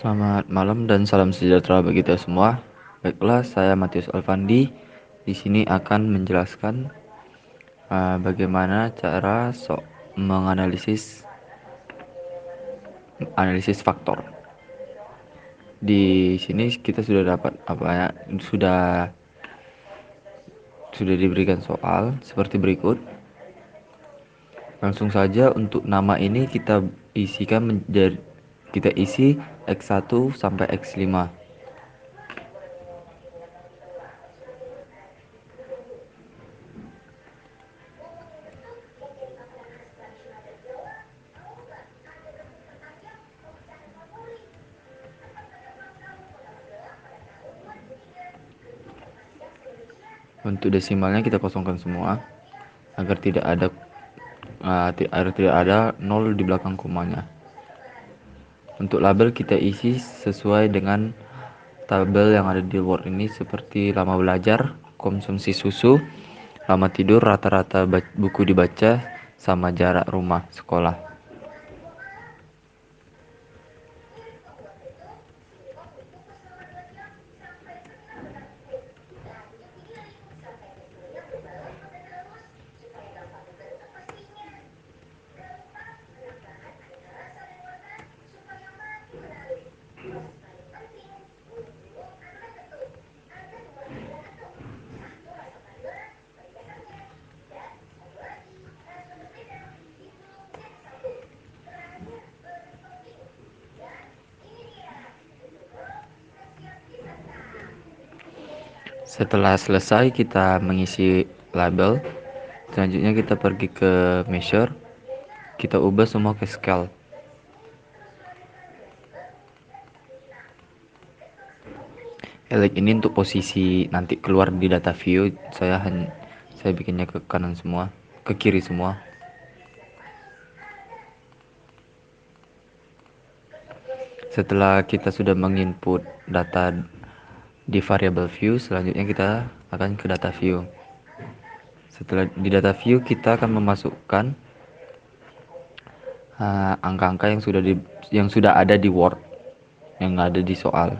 Selamat malam dan salam sejahtera bagi kita semua. Baiklah, saya Matius Alfandi. Di sini akan menjelaskan bagaimana cara menganalisis faktor. Di sini kita sudah dapat sudah diberikan soal seperti berikut. Langsung saja untuk nama ini kita isi X1 sampai X5. Untuk desimalnya kita kosongkan semua agar tidak ada nol di belakang komanya. Untuk label kita isi sesuai dengan tabel yang ada di Word ini, seperti lama belajar, konsumsi susu, lama tidur, rata-rata buku dibaca, sama jarak rumah sekolah. Setelah selesai kita mengisi label, selanjutnya kita pergi ke measure, kita ubah semua ke scale. Ini untuk posisi nanti keluar di data view, saya bikinnya ke kanan semua, ke kiri semua. Setelah kita sudah menginput data di variable view, selanjutnya kita akan ke data view. Setelah di data view kita akan memasukkan angka-angka yang sudah ada di Word, yang ada di soal.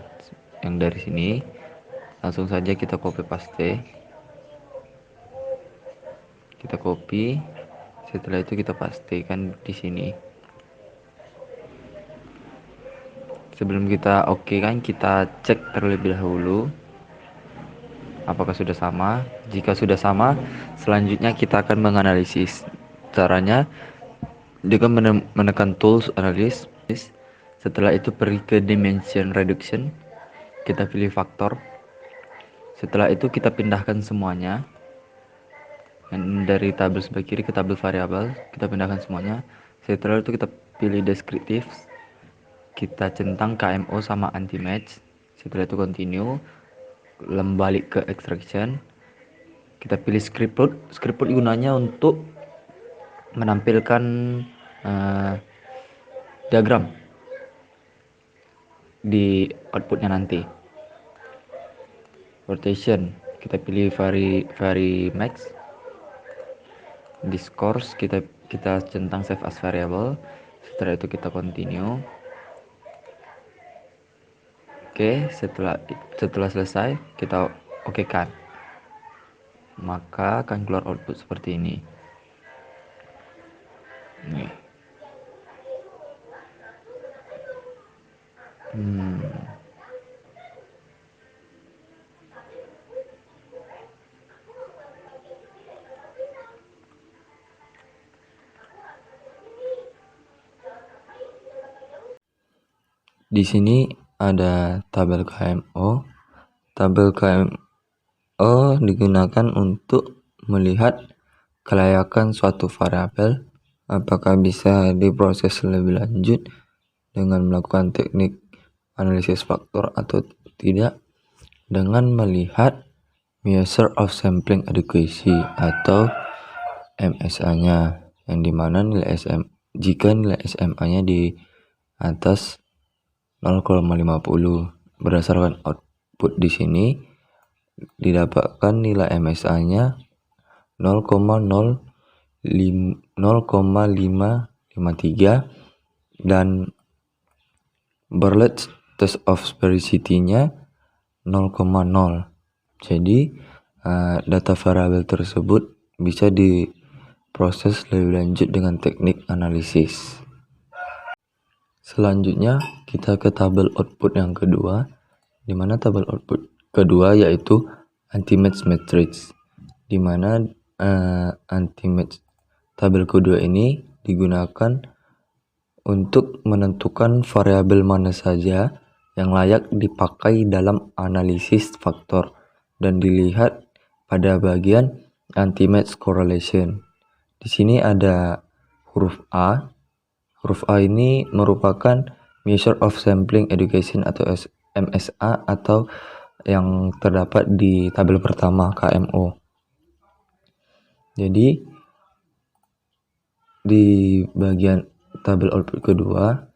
Yang dari sini langsung saja kita copy paste. Kita copy, setelah itu kita pastekan di sini. Sebelum kita kan kita cek terlebih dahulu apakah sudah sama. Jika sudah sama, selanjutnya kita akan menganalisis. Caranya dengan menekan tools analysis. Setelah itu pergi ke dimension reduction, kita pilih faktor. Setelah itu kita pindahkan semuanya dari tabel sebelah kiri ke tabel variabel, kita pindahkan semuanya. Setelah itu kita pilih descriptive, kita centang KMO sama anti match. Setelah itu continue, balik ke extraction, kita pilih script root gunanya untuk menampilkan diagram di outputnya nanti. Rotation kita pilih vari max. Discourse kita centang save as variable. Setelah itu kita continue. Oke, setelah selesai kita kan, maka akan keluar output seperti ini. Nih. Di sini ada tabel KMO. Tabel KMO digunakan untuk melihat kelayakan suatu variabel, apakah bisa diproses lebih lanjut dengan melakukan teknik analisis faktor atau tidak, dengan melihat measure of sampling adequacy atau MSA-nya, yang dimana jika nilai SMA-nya di atas 0,50. Berdasarkan output di sini didapatkan nilai MSA-nya 0,553 dan Berlitz test of sphericity-nya 0,0. Jadi data variabel tersebut bisa diproses lebih lanjut dengan teknik analisis. Selanjutnya kita ke tabel output yang kedua, di mana tabel output kedua yaitu anti-match matrix, di mana anti-match tabel kedua ini digunakan untuk menentukan variabel mana saja yang layak dipakai dalam analisis faktor dan dilihat pada bagian anti-match correlation. Di sini ada huruf A. Huruf A ini merupakan Measure of Sampling Education atau MSA atau yang terdapat di tabel pertama KMO. Jadi di bagian tabel output kedua,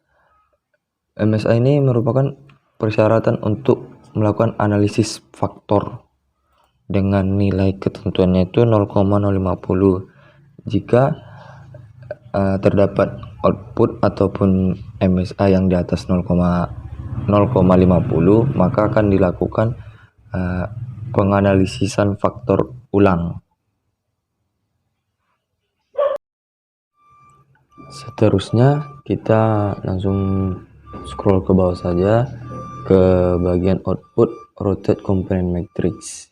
MSA ini merupakan persyaratan untuk melakukan analisis faktor dengan nilai ketentuannya itu 0,050. Jika terdapat output ataupun MSA yang di atas 0,50, maka akan dilakukan penganalisisan faktor ulang. Seterusnya kita langsung scroll ke bawah saja ke bagian output rotate component matrix.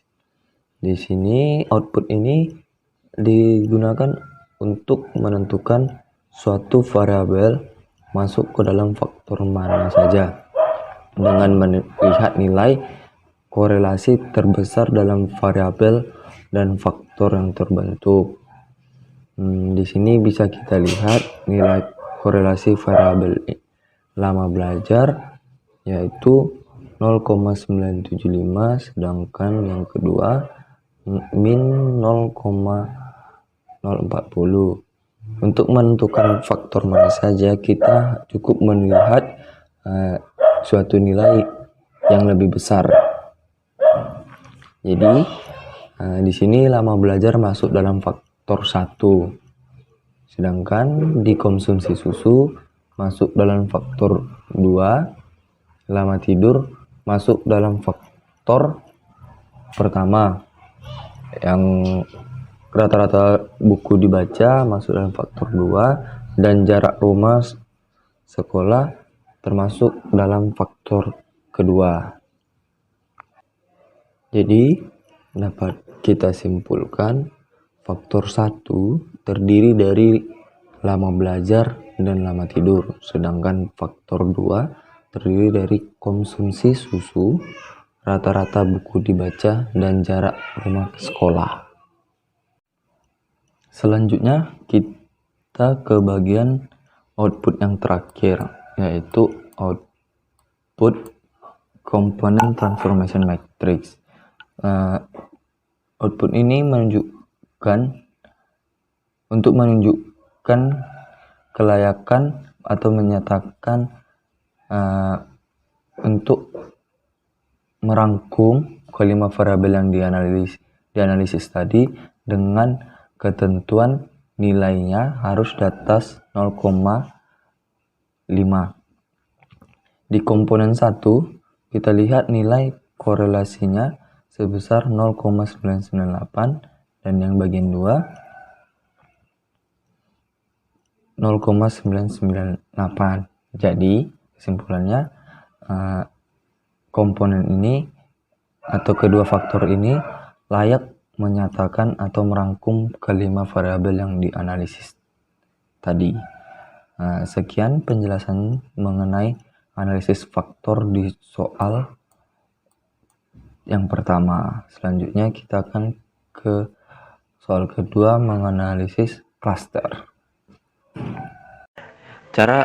Di sini output ini digunakan untuk menentukan suatu variabel masuk ke dalam faktor mana saja dengan melihat nilai korelasi terbesar dalam variabel dan faktor yang terbentuk. Di sini bisa kita lihat nilai korelasi variabel lama belajar yaitu 0,975, sedangkan yang kedua min 0,040. Untuk menentukan faktor mana saja kita cukup melihat suatu nilai yang lebih besar. Jadi di sini lama belajar masuk dalam faktor 1, sedangkan di konsumsi susu masuk dalam faktor 2, lama tidur masuk dalam faktor pertama, yang rata-rata buku dibaca masuk dalam faktor 2, dan jarak rumah sekolah termasuk dalam faktor kedua. Jadi dapat kita simpulkan faktor 1 terdiri dari lama belajar dan lama tidur, sedangkan faktor 2 terdiri dari konsumsi susu, rata-rata buku dibaca, dan jarak rumah ke sekolah. Selanjutnya kita ke bagian output yang terakhir, yaitu output component transformation matrix. Output ini menunjukkan kelayakan atau menyatakan untuk merangkum kelima variabel yang dianalisis tadi dengan ketentuan nilainya harus di atas 0,5. Di komponen 1 kita lihat nilai korelasinya sebesar 0,998 dan yang bagian 2 0,998. Jadi kesimpulannya komponen ini atau kedua faktor ini layak menyatakan atau merangkum kelima variabel yang dianalisis tadi. Sekian penjelasan mengenai analisis faktor di soal yang pertama. Selanjutnya kita akan ke soal kedua, menganalisis klaster. Cara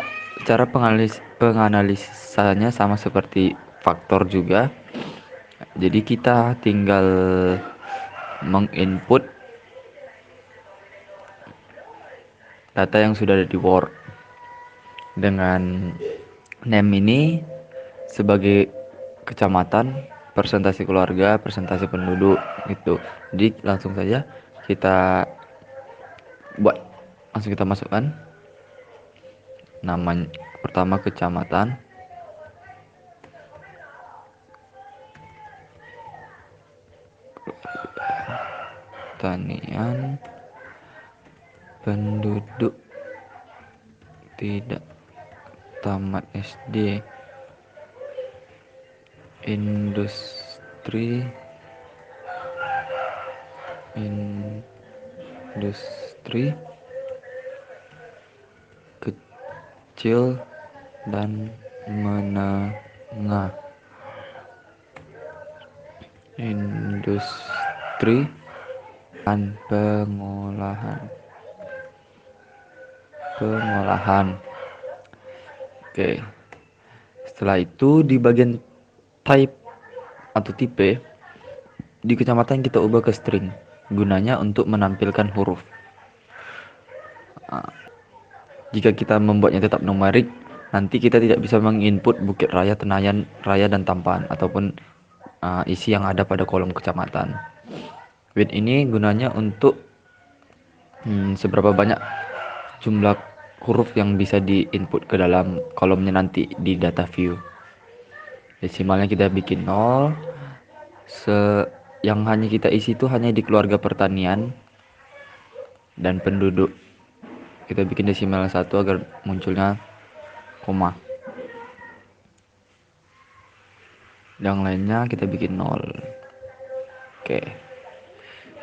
penganalisannya sama seperti faktor juga. Jadi kita tinggal menginput data yang sudah ada di Word dengan name ini sebagai kecamatan, persentase keluarga, persentase penduduk gitu. Jadi langsung saja kita masukkan nama pertama kecamatan, pertanian penduduk tidak tamat SD, industri kecil dan menengah, industri dan pengolahan. Oke, setelah itu di bagian type atau tipe di kecamatan kita ubah ke string, gunanya untuk menampilkan huruf. Jika kita membuatnya tetap numerik, nanti kita tidak bisa menginput Bukit Raya, Tenayan Raya, dan Tampan ataupun isi yang ada pada kolom kecamatan. With ini gunanya untuk seberapa banyak jumlah huruf yang bisa diinput ke dalam kolomnya nanti di data view. Desimalnya kita bikin 0. Yang hanya kita isi itu hanya di keluarga pertanian dan penduduk. Kita bikin desimal 1 agar munculnya koma. Yang lainnya kita bikin 0. Oke.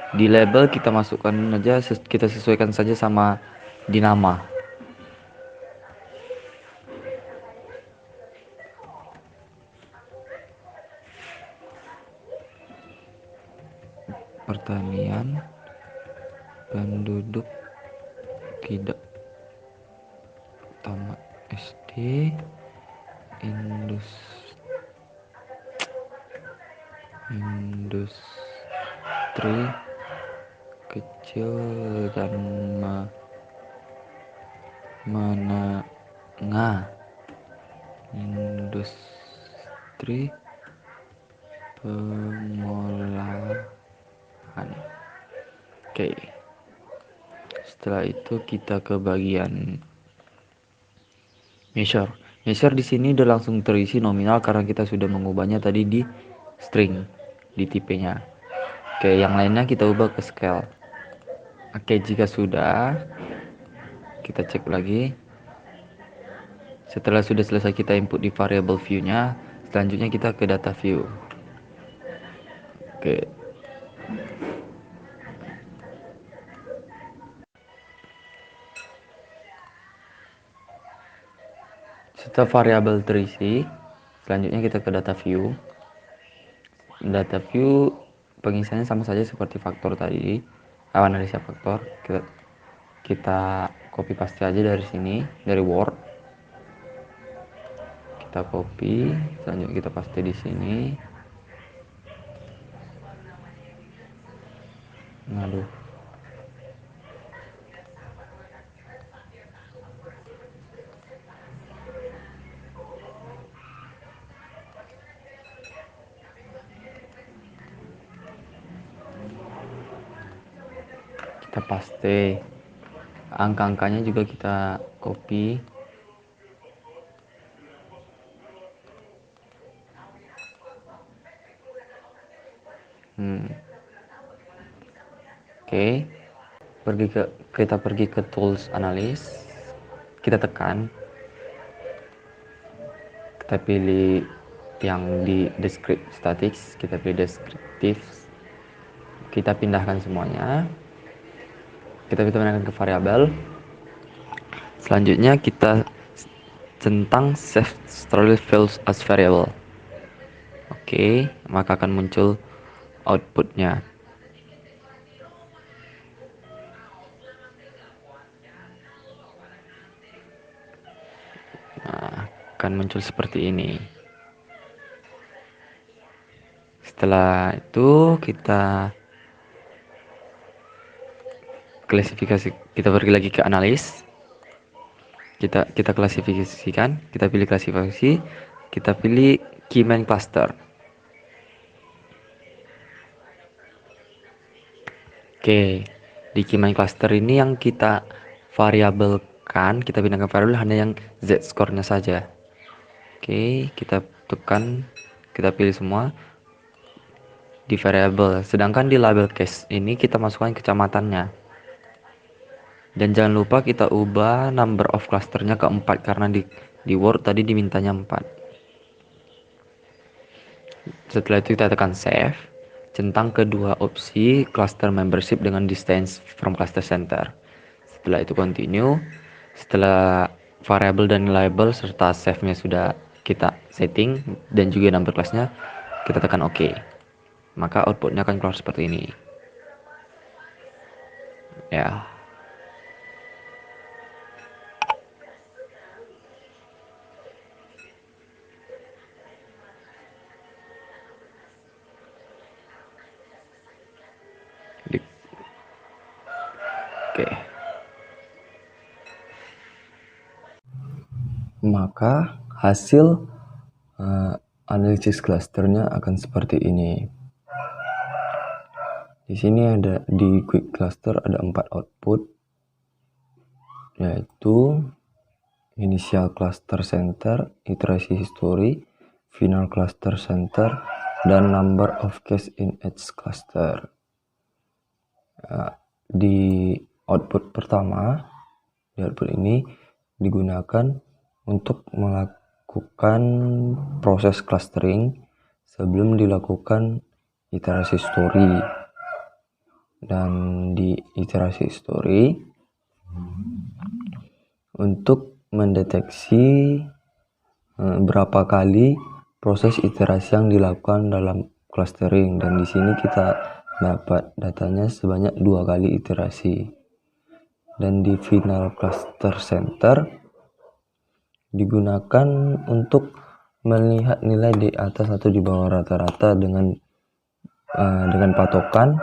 Di label kita masukkan aja, kita sesuaikan saja sama di nama. Pertanian penduduk tidak tamat SD, industri kecil dan menengah, industri pengolahan. Oke. Setelah itu kita ke bagian measure. Measure di sini udah langsung terisi nominal karena kita sudah mengubahnya tadi di string di tipenya. Oke, yang lainnya kita ubah ke scale. Oke, jika sudah, kita cek lagi. Setelah sudah selesai kita input di variable view-nya, selanjutnya kita ke data view. Oke. Setelah variabel terisi, selanjutnya kita ke data view. Data view pengisiannya sama saja seperti faktor tadi, analisa faktor. Kita copy paste aja dari sini, dari Word. Kita copy, selanjutnya kita paste di sini. Aduh. Kita paste. Angka-angkanya juga kita copy. Oke. Kita pergi ke tools analysis. Kita tekan. Kita pilih yang di descriptive statics, kita pilih descriptive. Kita pindahkan semuanya. Kita pindahkan ke variabel. Selanjutnya kita centang save storage fields as variable. Oke, maka akan muncul outputnya. Nah, akan muncul seperti ini. Setelah itu kita klasifikasi, kita pergi lagi ke analis. Kita klasifikasikan, kita pilih klasifikasi, kita pilih key main cluster. Oke, di key main cluster ini yang kita variabelkan, kita pindahkan variabel hanya yang z score-nya saja. Oke, kita tekan, kita pilih semua. di variabel, sedangkan di label case ini kita masukkan kecamatannya. Dan jangan lupa kita ubah number of clusternya ke 4 karena di Word tadi dimintanya 4. Setelah itu kita tekan save, centang kedua opsi cluster membership dengan distance from cluster center. Setelah itu continue. Setelah variabel dan label serta save-nya sudah kita setting dan juga number class-nya, kita tekan OK. Maka outputnya akan keluar seperti ini. Ya. Oke. Maka hasil analisis clusternya akan seperti ini. Di sini ada di quick cluster ada 4 output, yaitu initial cluster center, iterasi history, final cluster center, dan number of case in each cluster. Di output pertama, di output ini digunakan untuk melakukan proses clustering sebelum dilakukan iterasi history. Dan di iterasi history untuk mendeteksi berapa kali proses iterasi yang dilakukan dalam clustering, dan di sini kita dapat datanya sebanyak 2 kali iterasi. Dan di final cluster center digunakan untuk melihat nilai di atas atau di bawah rata-rata dengan patokan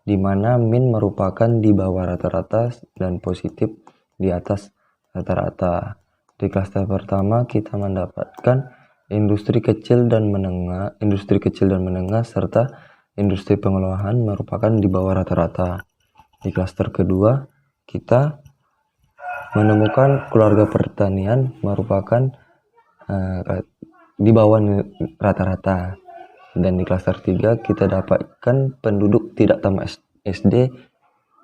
di mana min merupakan di bawah rata-rata dan positif di atas rata-rata. Di klaster pertama kita mendapatkan industri kecil dan menengah serta industri pengolahan merupakan di bawah rata-rata. Di klaster kedua kita menemukan keluarga pertanian merupakan di bawah rata-rata. Dan di klaster 3 kita dapatkan penduduk tidak tamat SD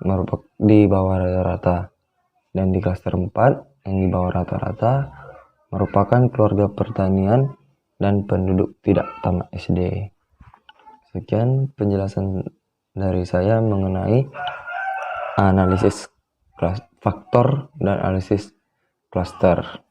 merupakan di bawah rata-rata. Dan di klaster 4 yang di bawah rata-rata merupakan keluarga pertanian dan penduduk tidak tamat SD. Sekian penjelasan dari saya mengenai analisis faktor dan analisis cluster.